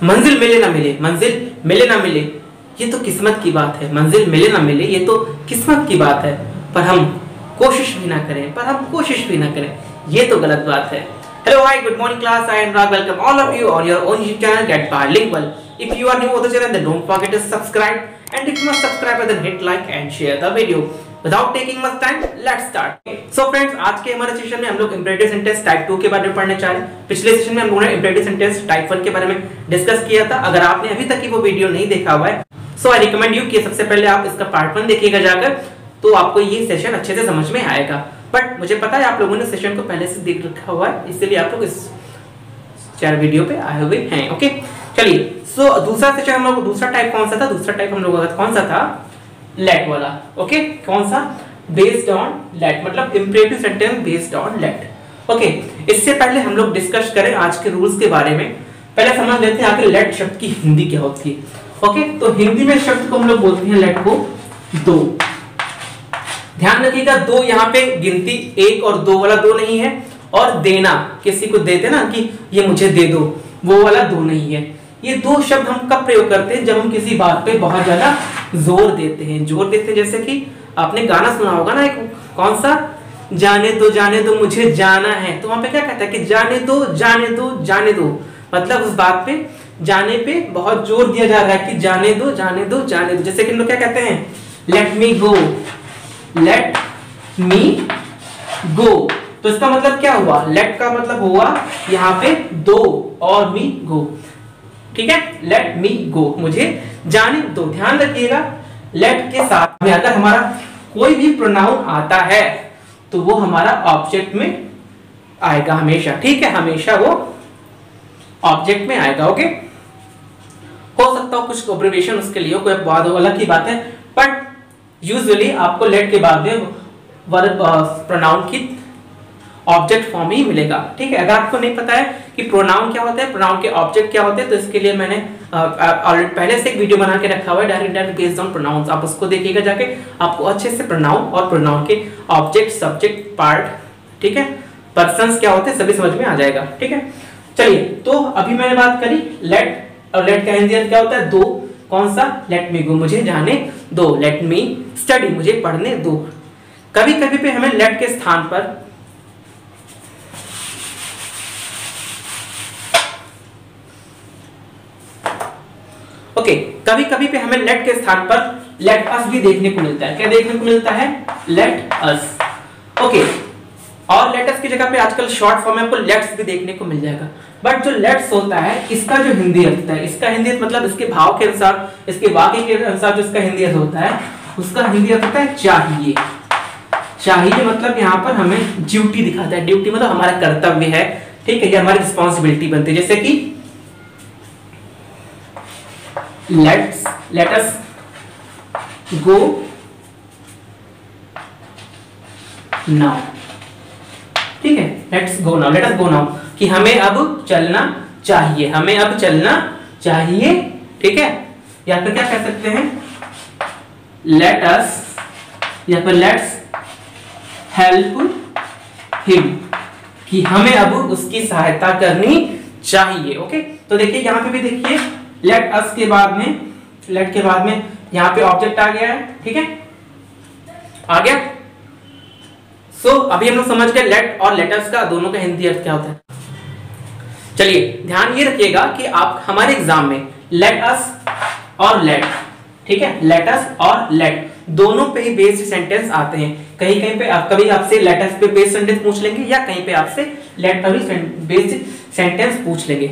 मंजिल मिले ना मिले, मंजिल मिले ना मिले ये तो किस्मत की बात है, मंजिल मिले ना मिले ये तो किस्मत की बात है, पर हम कोशिश भी ना करें, पर हम कोशिश भी ना करें ये तो गलत बात है। Hello, hi, good morning class. I am Rag. Welcome all of you on your own YouTube channel Get Bilingual. If you are new to the channel, then don't forget to subscribe. And if you must subscribe, then hit like and share the video. Without taking much time, let's start. So friends, आज के हमारे session में हम लोग imperative sentence type 2 के बारे में पढ़ने चाह रहे हैं। पिछले सेशन में हम लोगों ने इम्परेटिव सेंटेंस टाइप 1 के बारे में डिस्कस किया था। अगर आपने अभी तक की वो वीडियो नहीं देखा हुआ है, सो आई रिकमेंड यू कि सबसे पहले आप इसका पार्ट 1 देखिएगा जाकर, तो आपको ये सेशन अच्छे से समझ में आएगा। बट मुझे पता है आप लोगों ने सेशन को पहले से देख रखा हुआ है, इसलिए आप लोग इस चार वीडियो पे आए हुए हैं। ओके, चलिए। सो दूसरा सेशन हम लोग, दूसरा टाइप कौन सा था? दूसरा टाइप हम लोगों का कौन सा था? लेट वाला। ओके, कौन सा? बेस्ड ऑन लेट, मतलब imperative sentence based on let. Okay, इससे पहले हम लोग डिस्कस करें आज के रूल्स के बारे में। पहले समझ लेते हैं आखिर लेट शब्द की हिंदी क्या होती है। ओके, तो हिंदी में शब्द को हम लोग बोलते हैं लेट को दो। ध्यान रखिएगा, दो यहाँ पे गिनती 1 और 2 वाला दो नहीं है, और देना, किसी को देते ना कि ये मुझे दे दो, वो वाला दो नहीं है। ये दो शब्द हम कब प्रयोग करते हैं? जब हम किसी बात पे बहुत ज्यादा जोर देते हैं। जोर देते हैं जैसे कि आपने गाना सुना होगा ना, एक कौन सा, जाने दो मुझे जाना है, तो वहां पे क्या कहता है कि जाने दो जाने दो जाने दो, मतलब उस बात पे जाने पे बहुत जोर दिया जा रहा है कि जाने दो जाने दो जाने दो। जैसे कि हम लोग क्या कहते हैं, लेट मी गो, लेट मी गो, तो इसका मतलब क्या हुआ? लेट का मतलब हुआ यहाँ पे दो और मी गो। ठीक है, लेट मी गो, मुझे जाने दो। ध्यान रखिएगा, लेट के साथ में अगर हमारा कोई भी प्रोनाउन आता है तो वो हमारा ऑब्जेक्ट में आएगा हमेशा। ठीक है, हमेशा वो ऑब्जेक्ट में आएगा। ओके, हो सकता हो कुछ ऑब्जर्वेशन उसके लिए कोई बाद अलग की बात है, बट यूजुअली आपको लेट के बाद में वर्ब प्रोनाउन की ऑब्जेक्ट फॉर्म ही मिलेगा। ठीक है, अगर आपको नहीं पता है कि प्रोनाउन क्या होता है, प्रोनाउन के ऑब्जेक्ट क्या होते हैं, तो इसके लिए मैंने ऑलरेडी पहले से एक वीडियो बना के रखा हुआ है, डायरेक्ट बेस्ड ऑन प्रोनाउंस। आप उसको देखिएगा जाके, आपको अच्छे से प्रोनाउन और प्रोनाउन के ऑब्जेक्ट, सब्जेक्ट, पार्ट, ठीक है, पर्सन्स क्या होते हैं सभी समझ में आ जाएगा। ठीक है, चलिए। तो अभी मैंने बात करी लेट, और लेट का हिंदी अर्थ क्या होता है? दो। कौन सा? लेट मी गो, मुझे जाने दो, लेट मी स्टडी, मुझे पढ़ने दो। कभी कभी पे हमें लेट के स्थान पर कभी कभी पे हमें लेट के स्थान पर लेट अस भी देखने को मिलता है। क्या देखने को मिलता है? Let us. ओके, और लेट अस की जगह पे आजकल शॉर्ट फॉर्म में आपको लेट्स भी देखने को मिल जाएगा। बट जो लेट्स होता है, इसका जो हिंदी अर्थ है, इसका हिंदी अर्थ मतलब इसके भाव के अनुसार, इसके वाक्य के अनुसार जो इसका हिंदी अर्थ होता है, उसका हिंदी अर्थ होता है चाहिए। चाहिए मतलब यहाँ पर हमें ड्यूटी दिखाता है। ड्यूटी मतलब हमारा कर्तव्य है। ठीक है, ये हमारी रिस्पॉन्सिबिलिटी बनती है। जैसे कि let us go now। ठीक है, let's go now, let us go now, कि हमें अब चलना चाहिए, हमें अब चलना चाहिए। ठीक है, या फिर क्या कह सकते हैं, let us, या फिर let's help him, कि हमें अब उसकी सहायता करनी चाहिए। ओके, तो देखिए यहाँ पे भी देखिए लेट अस के बाद में, लेट के बाद में यहाँ पे ऑब्जेक्ट आ गया है। ठीक है, आ गया। सो अभी हम लोग समझ गए लेट और लेटस का दोनों का हिंदी अर्थ क्या होता है। चलिए ध्यान ये रखिएगा कि आप हमारे एग्जाम में लेट अस और लेट, ठीक है, लेट अस और लेट दोनों पे ही बेस्ड सेंटेंस आते हैं। कहीं कहीं पे कभी आपसे लेट अस पे बेस्ड सेंटेंस पूछ लेंगे, या कहीं पे आपसे लेट पर बेस्ड सेंटेंस पूछ लेंगे।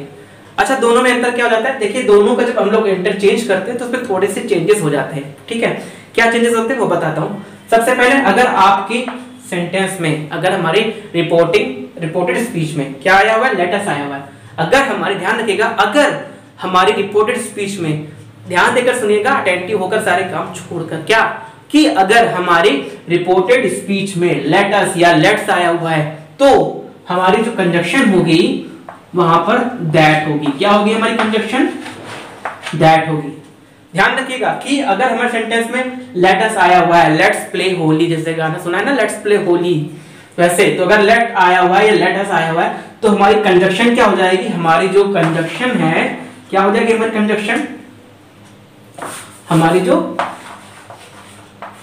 अच्छा, दोनों में अंतर क्या हो जाता है? देखिए, दोनों का जब हम लोग इंटरचेंज करते हैं तो उसमें थोड़े से चेंजेस हो जाते हैं। ठीक है, क्या चेंजेस होते हैं वो बताता हूँ। सबसे पहले, अगर आपकी सेंटेंस में, अगर हमारी रिपोर्टेड स्पीच में क्या आया हुआ है? लेट अस आया हुआ है। अगर हमारे, ध्यान रखिएगा, अगर हमारी रिपोर्टेड स्पीच में, ध्यान देकर सुनिएगा, अटेंटिव होकर सारे काम छोड़कर, क्या कि अगर हमारी रिपोर्टेड स्पीच में लेट अस या लेट्स आया हुआ है, तो हमारी जो कंजक्शन होगी वहां पर दैट होगी। क्या होगी हमारी कंजक्शन? दैट होगी। ध्यान रखिएगा कि अगर हमारे सेंटेंस में लेट अस आया हुआ है, लेट्स प्ले होली, जैसे गाना सुना है ना, लेट्स प्ले होली, वैसे तो अगर लेट आया हुआ है या लेट अस आया हुआ है तो हमारी कंजक्शन क्या हो जाएगी? हमारी जो कंजक्शन है क्या हो जाएगी हमारी कंजक्शन, हमारी जो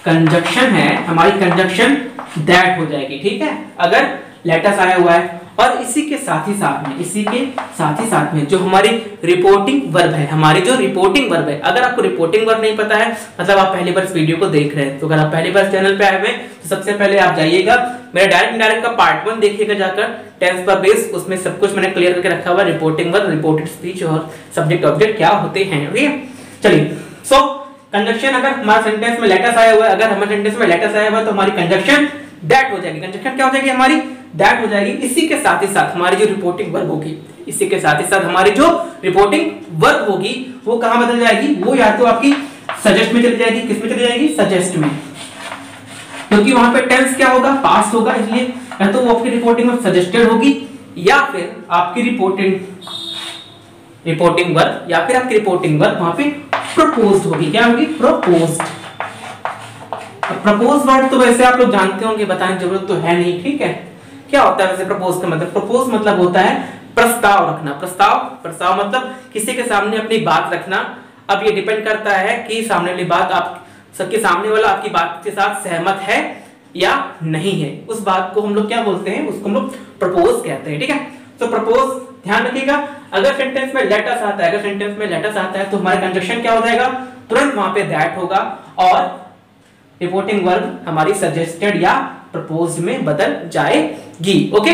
कंजक्शन है, हमारी कंजक्शन दैट हो जाएगी। ठीक है, अगर लेटस आया हुआ है और इसी के साथ ही साथ में जो हमारी रिपोर्टिंग वर्ब है, हमारी जो रिपोर्टिंग वर्ब है, अगर आपको रिपोर्टिंग वर्ब नहीं पता है मतलब आप पहली बार इस वीडियो को देख रहे हैं, तो अगर आप पहली बार चैनल पे आए हुए तो सबसे पहले आप जाइएगा मेरा डायरेक्ट इनडायरेक्ट का पार्ट 1 देखिएगा जाकर, टेंस पर बेस, उसमें सब कुछ मैंने क्लियर करके रखा हुआ है, रिपोर्टिंग वर्ब, रिपोर्टेड स्पीच और सब्जेक्ट ऑब्जेक्ट क्या होते हैं। ठीक है, चलिए सो कंजक्शन, अगर हमारे सेंटेंस में लेटस आया हुआ है, अगर हमारे सेंटेंस में लेटस आया हुआ है तो हमारी कंजक्शन दैट हो जाएगी। कंजक्शन क्या हो जाएगी हमारी, दैट हो जाएगी। इसी के साथ ही साथ हमारी जो रिपोर्टिंग वर्ब होगी, इसी के साथ ही साथ हमारी जो रिपोर्टिंग वर्ब होगी वो कहां बदल जाएगी, वो या तो आपकी सजेस्ट में चली जाएगी, किस में चली जाएगी, सजेस्ट में, क्योंकि वहां पे टेंस क्या होगा, पास्ट होगा, इसलिए या तो वो आपकी रिपोर्टिंग वर्ब सजेस्टेड होगी या फिर आपकी रिपोर्टिंग वर्ब या फिर आपकी रिपोर्टिंग वर्ब वहां पे प्रपोज्ड होगी। क्या होगी, प्रपोज्ड। प्रपोज वर्ड तो वैसे आप लोग जानते होंगे, बताने की जरूरत तो है नहीं। ठीक है, क्या होता है वैसे प्रपोज का मतलब, प्रपोज मतलब होता है प्रस्ताव रखना। प्रस्ताव मतलब किसी के सामने अपनी बात रखना। अब ये डिपेंड करता है कि सामने वाली बात आप सबके सामने वाला आपकी बात के साथ सहमत है या नहीं है, उस बात को हम लोग क्या बोलते हैं, उसको हम लोग प्रपोज कहते हैं। ठीक है, तो प्रपोज ध्यान रखिएगा, अगर सेंटेंस में लेटस आता है तो हमारा कंजक्शन क्या हो जाएगा, तुरंत वहां पे दैट होगा और रिपोर्टिंग वर्ब हमारी सजेस्टेड या प्रपोज्ड में बदल जाएगी। ओके,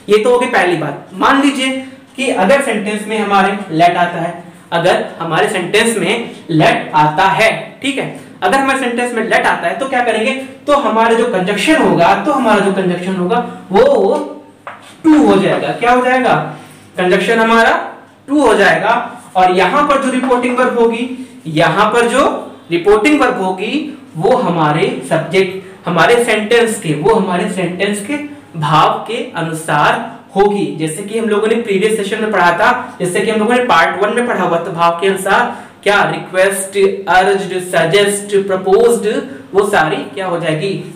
ये तो होगी पहली बात। मान लीजिए कि अगर सेंटेंस में हमारे लेट आता है, अगर हमारे सेंटेंस में लेट आता है, ठीक है, अगर हमारे सेंटेंस में लेट आता है तो क्या करेंगे, तो हमारा जो कंजक्शन होगा वो टू हो जाएगा। क्या हो जाएगा, कंजक्शन हमारा टू हो जाएगा और यहां पर जो रिपोर्टिंग वर्ब होगी वो हमारे सब्जेक्ट, हमारे सेंटेंस के भाव के अनुसार होगी। जैसे कि हम लोगों ने प्रीवियस सेशन में पढ़ा था, जैसे कि हम लोगों ने पार्ट 1 में पढ़ा हुआ था, भाव के अनुसार क्या, रिक्वेस्ट, अर्ज्ड, सजेस्ट, प्रपोज्ड, वो सारी क्या हो जाएगी।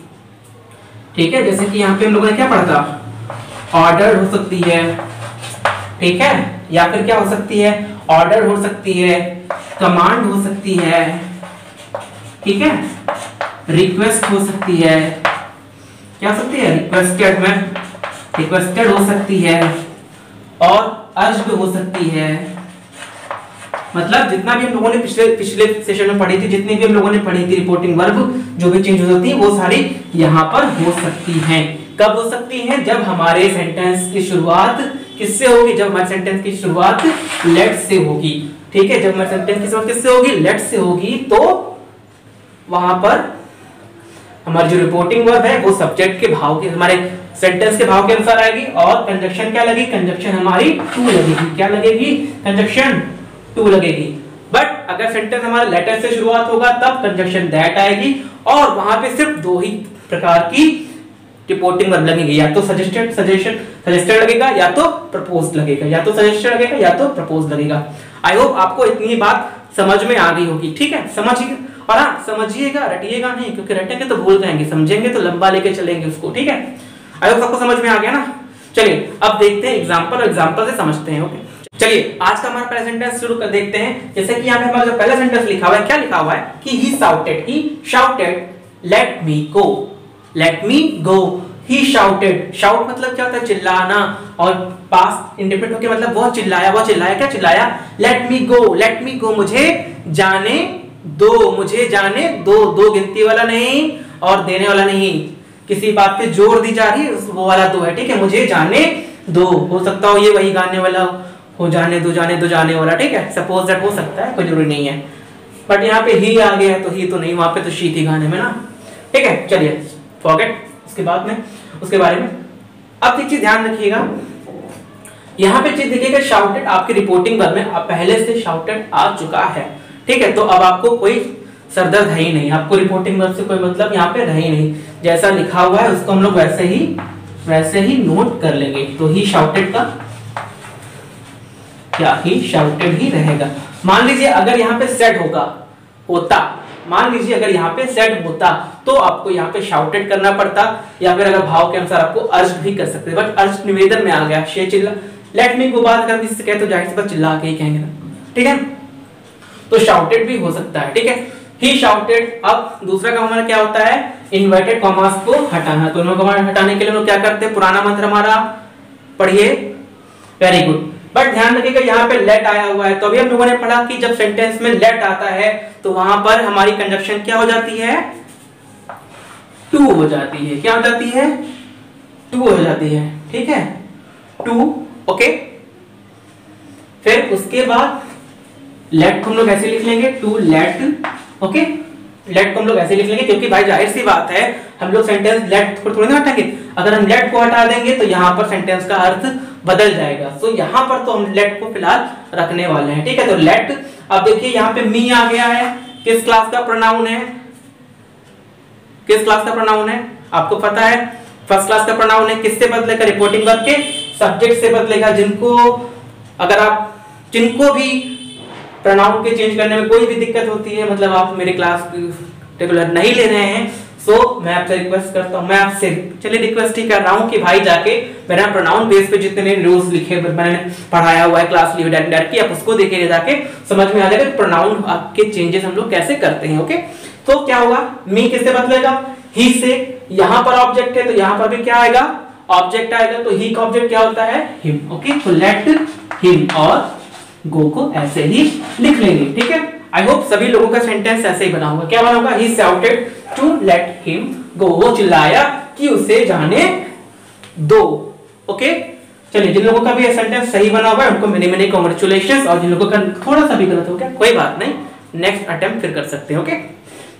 ठीक है, जैसे कि यहाँ पे हम लोगों ने क्या पढ़ा था, ऑर्डर हो सकती है, ठीक है, या फिर क्या हो सकती है, ऑर्डर हो सकती है, कमांड हो सकती है, ठीक है, रिक्वेस्ट हो सकती है, क्या हो सकती है, रिक्वेस्टेड हो सकती है और अर्ज्ड हो सकती है। मतलब जितना भी हम लोगों ने पिछले सेशन में पढ़ी थी, जितनी भी हम लोगों ने पढ़ी थी रिपोर्टिंग वर्ब जो भी चेंज हो सकती है वो सारी यहाँ पर हो सकती हैं। कब हो सकती हैं, जब हमारे सेंटेंस की शुरुआत किससे होगी, जब हमारे सेंटेंस की शुरुआत लेट से होगी। ठीक है, जब हमारे सेंटेंस की शुरुआत किससे होगी, लेट से होगी, तो वहां पर हमारी जो रिपोर्टिंग वर्ब है वो सब्जेक्ट के भाव के, हमारे सेंटेंस के भाव के अनुसार आएगी और कंजक्शन क्या लगेगी, कंजक्शन हमारी टू लगेगी। क्या लगेगी, कंजक्शन टू लगेगी। बट अगर सेंटेंस हमारा लेटर से शुरुआत होगा तब कंजक्शन दैट आएगी और वहां पे सिर्फ दो ही प्रकार की रिपोर्टिंग वर्ब लगेगी, या तो सजेस्टेड लगेगा या तो प्रपोज्ड लगेगा, या तो सजेस्टेड लगेगा या तो प्रपोज्ड लगेगा। आई होप आपको इतनी बात समझ में आ गई होगी। ठीक है, समझिए, और हाँ समझिएगा, रटिएगा नहीं, क्योंकि रटेंगे तो भूल जाएंगे, समझेंगे तो लंबा लेके चलेंगे उसको। ठीक है, आई होप सबको समझ में आ गया ना। चलिए अब देखते हैं एग्जांपल से समझते हैं। ओके, चलिए आज का हमारा पहला सेंटेंस शुरू कर देखते हैं। जैसे कि यहाँ पे हमारा जो पहला सेंटेंस लिखा हुआ है, क्या लिखा हुआ है कि he shouted let me go। he shouted, shout मतलब क्या होता है, चिल्लाना, और पास्ट इंडेफिनिट होके मतलब वो चिल्लाया, क्या चिल्लाया, let me go, मुझे जाने दो, दो गिनती वाला नहीं और देने वाला नहीं, किसी बात पे जोर दी जा रही है वो वाला दो है। ठीक है, मुझे जाने दो, हो सकता हो ये वही गाने वाला हो, जाने दो जाने वाला। ठीक है, सपोज दैट हो सकता है, कोई जरूरी नहीं है, बट यहाँ पे ही आ गया तो ही तो नहीं, वहां पे तो शी थी गाने में ना। ठीक है, चलिए फॉरगेट उसके बारे में। अब एक चीज ध्यान रखिएगा, यहाँ पे चीज देखिएगा, शाउटेड आपकी रिपोर्टिंग वर्ब में अब पहले से शाउटेड आ चुका है। ठीक है, तो अब आपको कोई सरदर्द है ही नहीं, आपको रिपोर्टिंग वर्ब से कोई मतलब यहाँ पे रही नहीं, जैसा लिखा हुआ है उसको हम लोग वैसे ही नोट कर लेंगे। तो ही शाउटेड का क्या, ही शाउटेड ही रहेगा। मान लीजिए अगर यहाँ पे सेड होता तो आपको यहाँ पे शाउटेड करना पड़ता, या फिर अगर भाव के अनुसार आपको अर्ज भी कर सकते, बट अर्ज निवेदन में आ गया, लेट मी गो, बात अगर किसी से कहे तो जाहिर सी बात चिल्ला के ही कहेंगे ना, ठीक है। तो शाउटेड भी हो सकता है, ठीक है। ही शाउटेड। अब दूसरा काम हमारा क्या होता है, इन्वर्टेड कॉमास को हटाना। तो इन्वर्टेड कॉमा हटाने के लिए हम लोग क्या करते हैं, पुराना मंत्र हमारा पढ़िए, वेरी गुड। बट ध्यान रखिएगा यहाँ पे लेट आया हुआ है, तो अभी हम लोगों ने पढ़ा कि जब सेंटेंस में लेट आता है तो वहां पर हमारी कंजक्शन क्या हो जाती है, टू हो जाती है। क्या हो जाती है, टू हो जाती है, ठीक है, टू। ओके, फिर उसके बाद लेट को हम लोग ऐसे लिख लेंगे, टू लेट। ओके, लेट को हम लोग ऐसे लिख लेंगे क्योंकि भाई जाहिर सी बात है हम लोग सेंटेंस लेट को थोड़ी ना हटाएंगे। अगर हम लेट को हटा देंगे तो यहाँ पर सेंटेंस का अर्थ बदल जाएगा। सो यहाँ पर तो हम लेट को फिलहाल रखने वाले हैं, ठीक है। तो लेट, अब देखिए यहाँ पे मी आ गया है, किस क्लास का प्रोनाउन है, किस क्लास का प्रोनाउन है आपको पता है, फर्स्ट क्लास का प्रोनाउन है। किससे बदलेगा, रिपोर्टिंग वर्ब के सब्जेक्ट से बदलेगा। जिनको भी प्रोनाउन के चेंज करने में कोई भी दिक्कत होती है, मतलब आप मेरे क्लास रेगुलर नहीं ले रहे हैं, सो मैं आपसे रिक्वेस्ट करता हूं, मैं आपसे चलिए रिक्वेस्ट ही कर रहा हूं कि भाई जाके मेरा प्रोनाउन बेस पे जितने रूल्स लिखे मैंने पढ़ाया हुआ है क्लास लीव डायरेक्ट, आप उसको देखिए, जाके समझ में आ जाएगा प्रोनाउन आपके चेंजेस हम लोग कैसे करते हैं। ओके, तो क्या होगा, मी किससे बदलेगा, ही से। यहां पर ऑब्जेक्ट है तो यहां पर भी क्या आएगा, ऑब्जेक्ट आएगा। तो ही का ऑब्जेक्ट क्या होता है, हिम। ओके, तो लेट हिम और गो को ऐसे ही लिख लेंगे, ठीक है। आई होप सभी लोगों का सेंटेंस ऐसे ही बना होगा। क्या बना होगा, he shouted to let him go, वो चिल्लाया कि उसे जाने दो। ओके, चलिए जिन लोगों का भी सेंटेंस सही बना हुआ है उनको मेनी मेनी कांग्रेचुलेशंस, और जिन लोगों का थोड़ा सा भी गलत हो गया कोई बात नहीं, नेक्स्ट अटेम्प्ट फिर कर सकते हैं। ओके,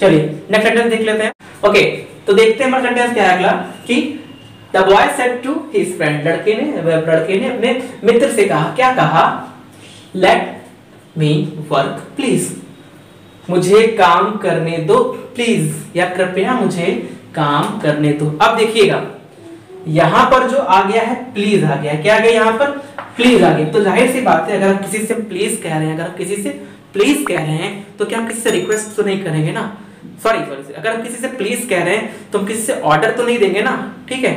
चलिए नेक्स्ट सेंटेंस देख लेते हैं। ओके, तो देखते हैं हमारा सेंटेंस क्या है अगला, कि the boy said to his friend, लड़के ने अपने मित्र से कहा, क्या कहा, लेट मी वर्क प्लीज, मुझे काम करने दो प्लीज, या कृपया मुझे काम करने दो। अब देखिएगा यहां पर जो आ गया है प्लीज आ गया, क्या आ गया यहाँ पर, प्लीज आ गया। तो जाहिर सी बात है अगर आप किसी से प्लीज कह रहे हैं, अगर आप किसी से प्लीज कह रहे हैं तो क्या हम किसी से रिक्वेस्ट तो नहीं करेंगे ना, सॉरी अगर हम किसी से प्लीज कह रहे हैं तो हम किसी से ऑर्डर तो नहीं देंगे ना, ठीक है।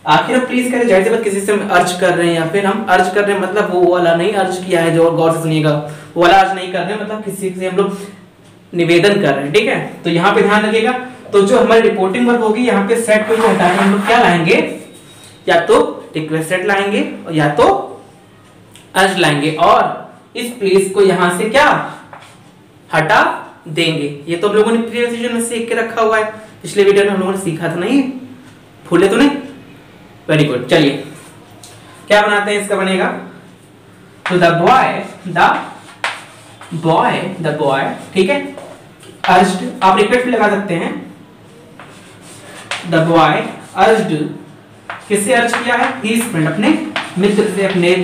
आखिर हम प्लीज कह रहे हैं, जाहिर सी बात किसी से हम अर्ज कर रहे हैं, या फिर हम अर्ज कर रहे हैं मतलब वो वाला नहीं अर्ज किया है जो, गौर से सुनिएगा, वो वाला अर्ज नहीं कर रहे हैं, मतलब किसी से हम लोग निवेदन कर रहे हैं, ठीक है। तो यहाँ पे ध्यान रखिएगा, तो जो हमारी रिपोर्टिंग वर्ब होगी यहाँ पे सेट को हटा के हम लोग क्या लाएंगे, या तो रिक्वेस्टेड लाएंगे या तो अर्ज लाएंगे, और इस प्लीज को यहाँ से क्या हटा देंगे। ये तो हम लोगों ने प्रीवियस सेशन में सीख के रखा हुआ है, पिछले वीडियो में हम लोगों ने सीखा था, नहीं भूले तो नहीं, वेरी गुड। चलिए क्या बनाते हैं, इसका बनेगा, तो द बॉय, ठीक है, अर्ज्ड, आप रिपीट भी लगा सकते हैं, द बॉय अर्ज्ड, किससे अर्ज किया है, हिज फ्रेंड, अपने मित्र से, अपने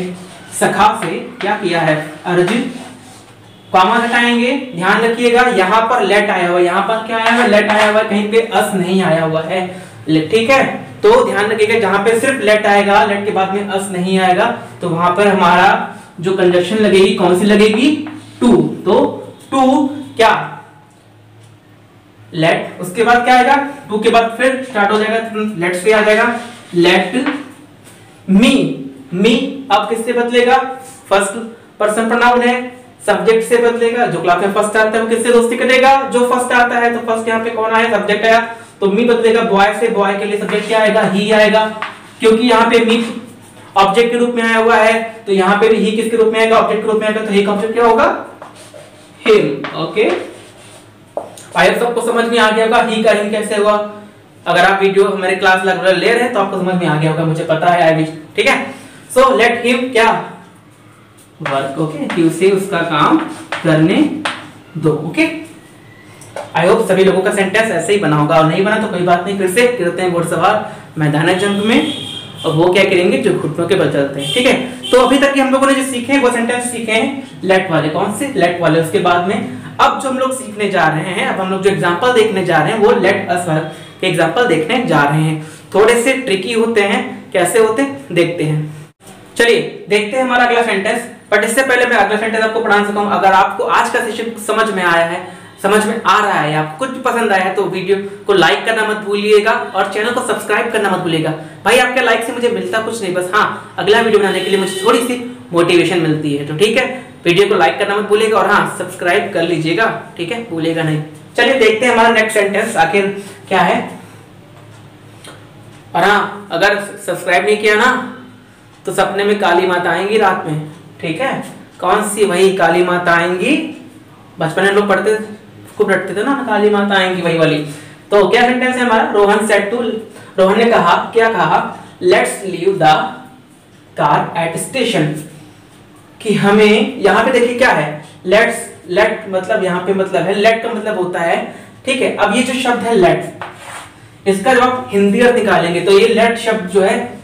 सखा से क्या किया है, अर्ज। कॉमा हटाएंगे, ध्यान रखिएगा यहाँ पर लेट आया हुआ है, यहाँ पर क्या आया हुआ है, लेट आया हुआ है, कहीं पे अस नहीं आया हुआ है, ठीक है। तो ध्यान रखिएगा जहां पे सिर्फ लेट आएगा, लेट के बाद में अस नहीं आएगा, तो वहां पर हमारा जो कंजक्शन लगेगी कौन सी लगेगी, टू। तो टू क्या, लेट, उसके बाद क्या आएगा, टू के बाद फिर स्टार्ट हो जाएगा, लेट से आ जाएगा, लेट मी अब किससे बदलेगा, फर्स्ट पर्सन प्रोनाउन है, सब्जेक्ट से बदलेगा, जो क्लास में फर्स्ट आता है वो किससे दोस्ती करेगा, जो फर्स्ट आता है। तो फर्स्ट यहाँ पे कौन आया, सब्जेक्ट आया, तो मी बदलेगा बॉय से, बॉय के लिए सब्जेक्ट क्या आएगा, ही आएगा, क्योंकि यहाँ पे मी ऑब्जेक्ट के रूप में आया हुआ है, तो यहाँ पे भी ही किसके रूप में आएगा, ऑब्जेक्ट के रूप में आएगा, तो ही का ऑब्जेक्ट क्या होगा, हिम। ओके, आई सबको समझ में आ गया होगा ही का हिम कैसे हुआ। अगर आप वीडियो हमारे क्लास लगभग ले रहे हैं तो आपको समझ में आ गया होगा, मुझे पता है, आई विश, ठीक है। सो लेट हिम क्या वर्क, ओके, कि उसे उसका काम करने दो। ओके, आई होप सभी लोगों का सेंटेंस ऐसे ही बना होगा, और नहीं बना तो कोई बात नहीं, फिर से करते हैं घुड़सवार मैदान जंग में, और वो क्या करेंगे, जो घुटनों के बल चलते हैं, ठीक है। तो अभी तक हम लोगों ने जो सीखे हैं वो सेंटेंस सीखे हैं लेट वाले, कौन से, लेट वाले। उसके बाद में अब जो हम लोग सीखने जा रहे हैं, अब हम लोग जो एग्जाम्पल देखने जा रहे हैं वो लेट अस के एग्जाम्पल देखने जा रहे हैं, थोड़े से ट्रिकी होते हैं, कैसे होते हैं देखते हैं। चलिए देखते हैं हमारा अगला सेंटेंस, बट इससे पहले मैं अगला सेंटेंस आपको पढ़ाना सकूं। अगर आपको आज का सेशन समझ में आया है, समझ में आ रहा है, आपको कुछ पसंद आया है, तो वीडियो को लाइक करना मत भूलिएगा और चैनल को सब्सक्राइब करना मत भूलिएगा। भाई आपके लाइक से मुझे मिलता कुछ नहीं, बस हाँ अगला वीडियो बनाने के लिए मुझे थोड़ी सी मोटिवेशन मिलती है। तो ठीक है, वीडियो को लाइक करना मत भूलिएगा और हाँ सब्सक्राइब कर लीजिएगा, ठीक है, भूलिएगा नहीं। चलिए देखते हैं हमारा नेक्स्ट सेंटेंस आखिर क्या है। और हाँ, अगर सब्सक्राइब नहीं किया ना तो सपने में काली माता आएंगी रात में, ठीक है। कौन सी? वही काली माता आएंगी, बचपन में लोग पढ़ते खूब रटते थे ना, काली माता आएंगी, वही वाली। तो क्या सेंटेंस है हमारा? रोहन सेड टू, रोहन ने कहा, क्या कहा? Let's leave the car eight station, कि हमें, यहाँ पे देखिए क्या है, लेट्स, लेट मतलब यहाँ पे मतलब है, लेट का मतलब होता है, ठीक है। अब ये जो शब्द है लेट, इसका जब आप हिंदी अर्थ निकालेंगे तो ये लेट शब्द जो है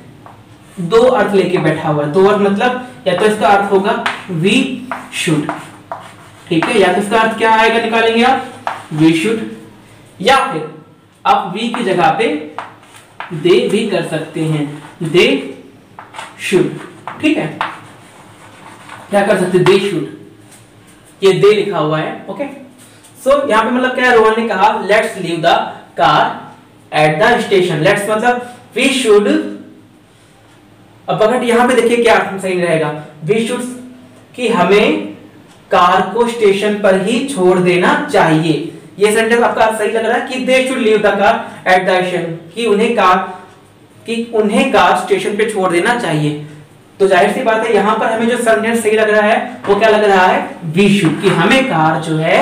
दो अर्थ लेके बैठा हुआ है। दो अर्थ मतलब या तो इसका अर्थ होगा वी शुड, ठीक है, या तो इसका अर्थ क्या आएगा, निकालेंगे आप वी शुड, या फिर आप वी की जगह पे दे भी कर सकते हैं, दे शुड, ठीक है, क्या कर सकते, दे शुड, ये दे लिखा हुआ है, ओके। सो यहाँ पे मतलब क्या है, रोहन ने कहा let's leave the car at the station, let's मतलब वी शुड। अब अगर यहाँ पे देखिए क्या अर्थ सही रहेगा, वी शुड, कि हमें कार को स्टेशन पर ही छोड़ देना चाहिए। ये सेंटेंस आपका सही लग रहा है कि they should leave the car at the station, कि उन्हें कार स्टेशन पे छोड़ देना चाहिए। तो जाहिर सी बात है यहाँ पर हमें जो सेंटेंस सही लग रहा है वो क्या लग रहा है, वी शुड, कि हमें कार जो है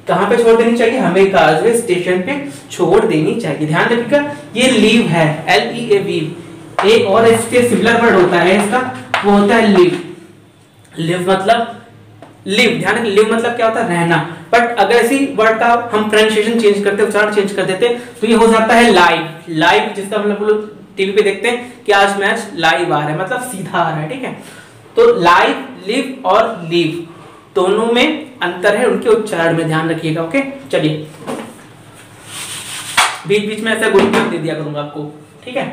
कहां पे छोड़ देनी चाहिए, हमें कार जो है स्टेशन पे छोड़ देनी चाहिए। ध्यान रखिएगा ये लीव है, LEAV, एक और इसके सिमिलर वर्ड होता है इसका, वो होता है लिव। लिव मतलब लिव, ध्यान रखिए, लिव मतलब क्या होता है, रहना। बट अगर इसी वर्ड का हम प्रोनाउंसिएशन चेंज करते, उच्चारण चेंज कर देते तो ये हो जाता है लाइव। लाइव जिसका मतलब लोग टीवी पे देखते हैं कि आज मैच लाइव आ रहा है, मतलब सीधा आ रहा है, ठीक है। तो लाइव, लिव और लीव दोनों में अंतर है, उनके उच्चारण में ध्यान रखिएगा, ओके। चलिए बीच बीच में ऐसा गुण दे दिया करूंगा आपको, ठीक है।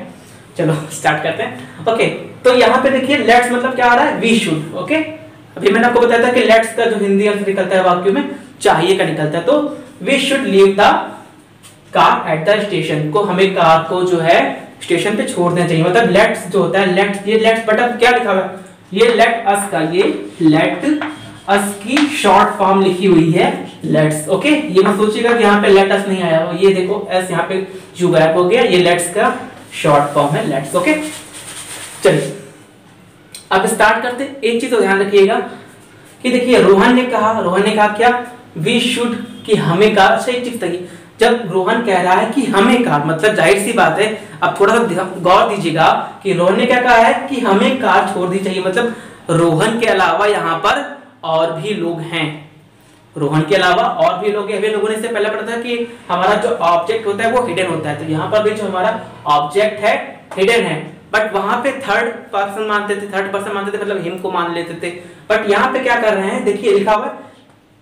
चलो स्टार्ट करते हैं, ओके। तो यहाँ पे देखिए लेट्स मतलब क्या आ रहा है, वी शुड, ओके। अभी मैंने आपको बताया था कि लेट्स का जो हिंदी अर्थ निकलता है वाक्य में चाहिए का निकलता है, तो we should leave the car at the station, को हमें कार को जो है स्टेशन पे छोड़ देना चाहिए। मतलब लेट्स जो होता है, लेट्स, ये लेट्स बटा क्या लिखा हुआ है, ये लेट अस का, ये लेट अस की शॉर्ट फॉर्म लिखी हुई है लेट्स, ओके। ये मत सोचिएगा कि यहाँ पे लेट अस नहीं आया हो, ये देखो एस यहाँ पे जो गैप हो गया, ये लेट्स का शॉर्ट फॉर्म है लेट्स, ओके। चलिए अब स्टार्ट करते। एक चीज तो ध्यान रखिएगा कि देखिए रोहन ने कहा क्या, वी शुड, कि हमें कार, सही चीज तक जब रोहन कह रहा है कि हमें कार, मतलब जाहिर सी बात है, अब थोड़ा सा गौर दीजिएगा कि रोहन ने क्या कहा है कि हमें कार छोड़ दी चाहिए, मतलब रोहन के अलावा यहाँ पर और भी लोग हैं, रोहन के अलावा और भी लोग हैं। अभी लोगों ने इससे पहले पढ़ा था कि हमारा जो ऑब्जेक्ट होता है वो हिडन होता है, तो यहाँ पर भी जो हमारा ऑब्जेक्ट है हिडन है, बट वहां पे थर्ड पर्सन मानते थे, मतलब हिम को मान लेते थे। बट यहाँ पे क्या कर रहे हैं, देखिए लिखा हुआ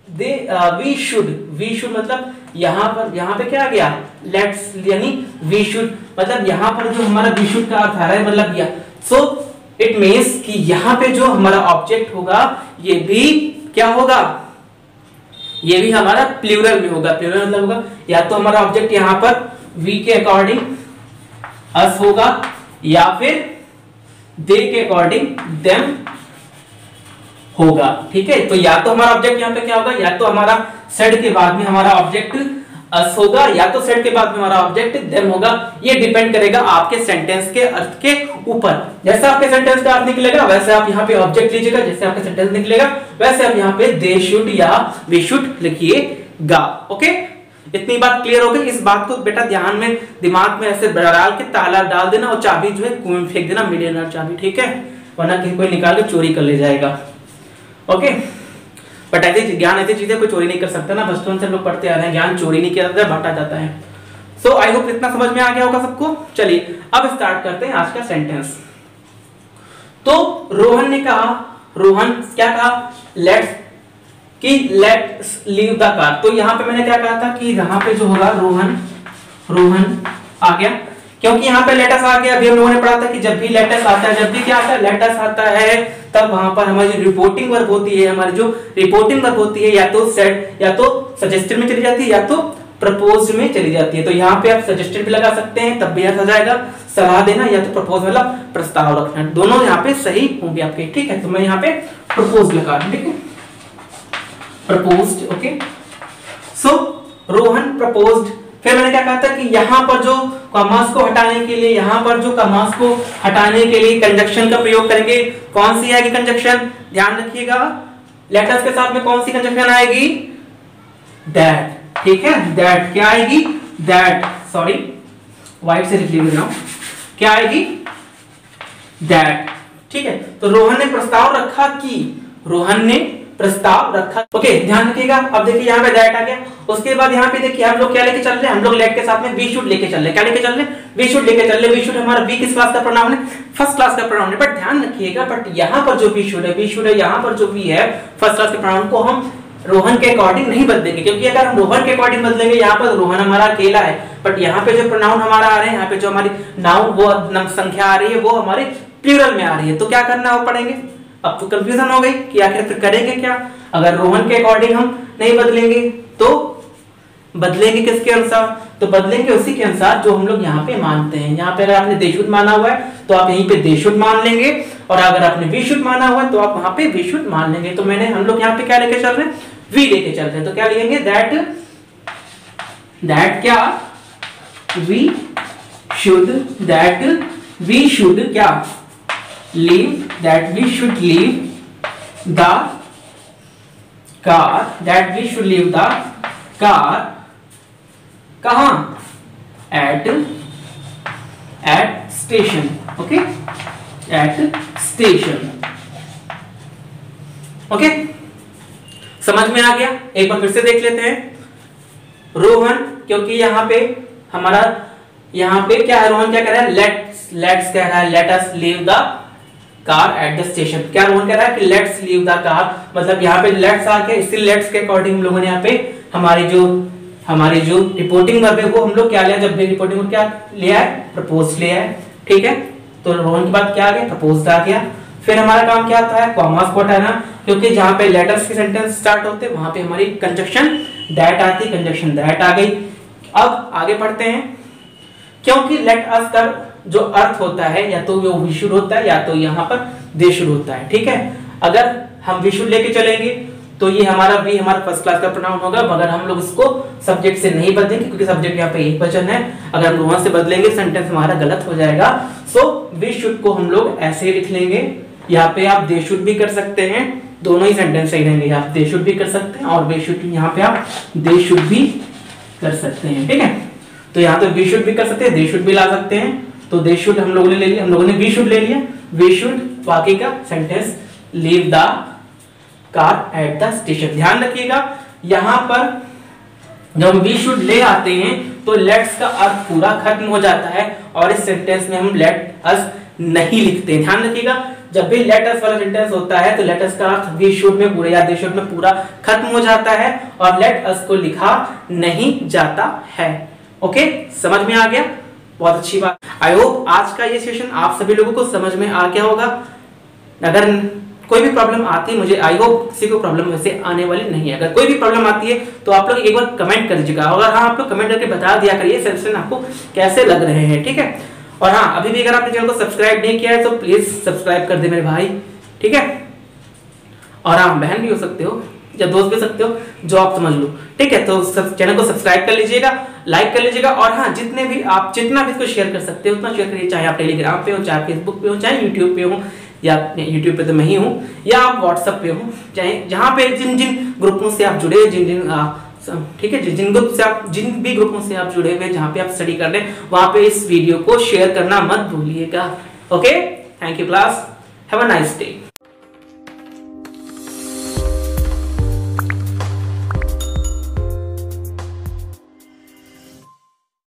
वी शुड मतलब यहाँ पे क्या आ गया, लेट्स, यानी वी शुड मतलब यहाँ पर जो हमारा वी शुड का अर्थ आ रहा है, मतलब यह, सो इट मीन्स कि यहाँ पे जो हमारा ऑब्जेक्ट होगा ये भी क्या होगा, ये भी हमारा प्लूरल में होगा। प्लूरल मतलब होगा या तो हमारा ऑब्जेक्ट यहाँ पर वी के अकॉर्डिंग अस होगा, या फिर दे के अकॉर्डिंग देम होगा, ठीक है। तो या तो हमारा ऑब्जेक्ट यहाँ पे क्या होगा, या तो हमारा सेड के बाद में हमारा ऑब्जेक्ट अस होगा, या तो सेड के बाद में हमारा ऑब्जेक्ट देम होगा। ये डिपेंड करेगा आपके सेंटेंस के अर्थ के ऊपर। जैसे आपके सेंटेंस का अर्थ निकलेगा वैसे आप यहाँ पे ऑब्जेक्ट लीजिएगा, जैसे आपका सेंटेंस निकलेगा वैसे आप यहाँ पे दे शुड या वी शुड लिखिएगा, ओके। इतनी बात क्लियर हो गई। इस बात को बेटा ध्यान में, दिमाग में ऐसे डाल के ताला डाल देना और चाबी जो है कुएं में फेंक देना, मिलियनर चाबी, ठीक है, वरना किसी कोई निकाल के चोरी कर ले जाएगा, ओके। बट ऐसी ज्ञान, ऐसी चीजें कोई चोरी नहीं कर सकता ना, बचपन से हम लोग पढ़ते आ रहे हैं, ज्ञान चोरी नहीं किया जाता है, बांटा जाता है। सो आई होप इतना समझ में आ गया होगा सबको। चलिए अब स्टार्ट करते हैं आज का सेंटेंस। तो रोहन ने कहा, रोहन क्या कहा, लेट्स लीव द कार। तो यहाँ पे मैंने क्या कहा था कि यहाँ पे जो होगा रोहन आ गया, क्योंकि यहाँ पे लेटस आ गया। अभी हम लोगों ने पढ़ा था कि जब भी लेटस आता है, जब भी क्या आता है, लेटस आता है, तब वहां पर हमारी रिपोर्टिंग वर्ब होती है, हमारी जो रिपोर्टिंग वर्ब होती है या तो सेड या तो सजेस्टेड में चली जाती है या तो प्रपोज्ड में चली जाती है। तो यहाँ पे आप सजेस्टेड भी लगा सकते हैं, तब भी अर्थ आ जाएगा सलाह देना, या तो प्रपोज मतलब प्रस्ताव रखना, दोनों यहाँ पे सही होंगे आपके। ठीक है, तो मैं यहाँ पे प्रपोज लगा रहा हूं। ठीक है, प्रपोज्ड। ओके, सो रोहन प्रपोज्ड। फिर मैंने क्या कहा था कि यहाँ पर जो कॉमास को हटाने के लिए, यहाँ पर जो कॉमास को हटाने के लिए कंजक्शन का प्रयोग करेंगे। कौन सी आएगी कंजक्शन, ध्यान रखिएगा, लेटर्स के साथ में कौन सी कंजक्शन आएगी, दैट। ठीक है, दैट क्या आएगी, दैट, सॉरी व्हाइट से लिख लिया, क्या आएगी, दैट। ठीक है, तो रोहन ने प्रस्ताव रखा कि, रोहन ने प्रस्ताव रखा। ओके, ध्यान रखिएगा। अब देखिए यहाँ पे दैट आ गया। उसके बाद यहाँ पे देखिए हम लोग क्या लेके चल रहे हैं, हम लोग लेट के साथ में वी शुड लेके चल रहे हैं। क्या लेके चल रहे हैं, वी शुड लेके चल रहे हैं। वी शुड हमारा वी किस क्लास का प्रोनाउन है, फर्स्ट क्लास का प्रोनाउन है। बट ध्यान रखिएगा, बट यहाँ पर जो वी शुड है, वी शुड है, यहाँ पर जो वी है फर्स्ट क्लास के प्रोनाउन को हम रोहन के अकॉर्डिंग नहीं बदलेंगे, क्योंकि अगर हम रोहन के अकॉर्डिंग बदलेंगे, यहाँ पर रोहन हमारा अकेला है, बट यहाँ पे जो प्रोनाउन हमारा आ रहे हैं, यहाँ पे जो हमारी नाउन वो संख्या आ रही है, वो हमारे प्लूरल में आ रही है। तो क्या करना हो पड़ेंगे, अब तो कंफ्यूजन हो गई कि आखिर फिर करेंगे क्या। अगर रोहन के अकॉर्डिंग हम नहीं बदलेंगे तो बदलेंगे किसके अनुसार, तो बदलेंगे उसी के अनुसार जो हम लोग यहाँ पे मानते हैं। यहाँ पे अगर आपने दे शुड माना हुआ है तो आप यहीं पे दे शुड मान लेंगे, और अगर आपने वी शुड माना हुआ है तो आप वहां पे वी शुड मान लेंगे। तो मैंने हम लोग यहाँ पे क्या लेके चल रहे हैं, वी लेके चल रहे हैं। तो क्या लिखेंगे, दैट, दैट क्या, we should, that we should क्या, leave, that we should leave the car, that we should leave the car, कहां, at station. Okay, at station. Okay, समझ में आ गया। एक बार फिर से देख लेते हैं। रोहन, क्योंकि यहाँ पे हमारा, यहाँ पे क्या है, रोहन क्या कह रहा है, लेट्स कह रहा है, let us leave the car at the station. क्या रोहन कह रहा है कि लेट्स लीव द कार, मतलब यहाँ पे लेट्स आ गया, इसी लेट्स के अकॉर्डिंग हम लोगों ने यहाँ पे हमारी जो रिपोर्टिंग वर्ब है वो हम लोग क्या लिया, जब भी रिपोर्टिंग वर्ब क्या लिया है, प्रपोज लिया है। ठीक है, तो रोहन के बाद क्या आ गया, प्रपोज्ड आ गया। फिर हमारा काम क्या आता है, कॉमास को हटाना, क्योंकि जहां पे लेटर्स के सेंटेंस स्टार्ट होते हैं वहां पे हमारी कंजक्शन दैट आती, कंजक्शन दैट आ गई। अब आगे बढ़ते हैं, क्योंकि लेट अस का जो अर्थ होता है या तो वो वी शुड होता है या तो यहाँ पर दे शुड होता है। ठीक है, अगर हम वी शुड लेके चलेंगे तो ये हमारा वी हमारा फर्स्ट क्लास का प्रोनाउन होगा, मगर हम लोग इसको सब्जेक्ट से नहीं बदलेंगे क्योंकि सब्जेक्ट यहाँ पे एक वचन है। अगर हम रोहन से बदलेंगे सेंटेंस हमारा गलत हो जाएगा। सो वी शुड को हम लोग ऐसे लिख लेंगे। यहाँ पे आप दे शुड भी कर सकते हैं, दोनों ही सेंटेंस सही रहेंगे। आप दे शुड भी कर सकते हैं और वे शुड, यहाँ पे आप दे शुड भी कर सकते हैं। ठीक है, तो यहाँ तो वी शुड भी कर सकते हैं, दे शुड भी ला सकते हैं। तो दे शुड हम लोगों ने ले लिया, हम लोगों ने वी शुड ले लिया। वी शुड बाकी का sentence, leave the car at the station. ध्यान रखिएगा, यहाँ पर जब हम वी शुड ले आते हैं तो लेट्स का अर्थ पूरा खत्म हो जाता है और इस सेंटेंस में हम लेट अस नहीं लिखते। ध्यान रखिएगा, जब भी लेट अस वाला सेंटेंस होता है तो लेट अस का अर्थ वी शुड में पूरा या दे शुड में पूरा खत्म हो जाता है और लेट अस को लिखा नहीं जाता है। ओके, समझ में आ गया, बहुत अच्छी बात। आई होप आज का ये सेशन आप सभी लोगों को समझ में आ गया होगा। अगर कोई भी प्रॉब्लम आती है, मुझे आई होप किसी को प्रॉब्लम वैसे आने वाली नहीं है। अगर कोई भी प्रॉब्लम आती है तो आप लोग एक बार कमेंट कर दीजिएगा, और हाँ आप लोग कमेंट करके बता दिया करिए सेशन आपको कैसे लग रहे हैं। ठीक है, और हाँ अभी भी अगर आपने चैनल को सब्सक्राइब नहीं किया है तो प्लीज सब्सक्राइब कर दे मेरे भाई। ठीक है, और हाँ बहन भी हो सकते हो या दोस्त भी सकते हो, जो आप समझ लो। ठीक है, तो चैनल को सब्सक्राइब कर लीजिएगा, लाइक कर लीजिएगा, और हाँ जितना भी इसको शेयर कर सकते हो उतना शेयर करिए, चाहे आप टेलीग्राम पे हो, चाहे फेसबुक पे हो, चाहे यूट्यूब पे हो, या यूट्यूब पे तो मैं ही हूँ, या आप व्हाट्सएप पे हो, चाहे जहाँ पे जिन जिन ग्रुपों से आप जुड़े, ठीक है, जिन भी ग्रुपों से आप जुड़े हुए, जहाँ पे आप स्टडी कर रहे हैं वहां पे इस वीडियो को शेयर करना मत भूलिएगा। Okay, thank you class, have a nice day.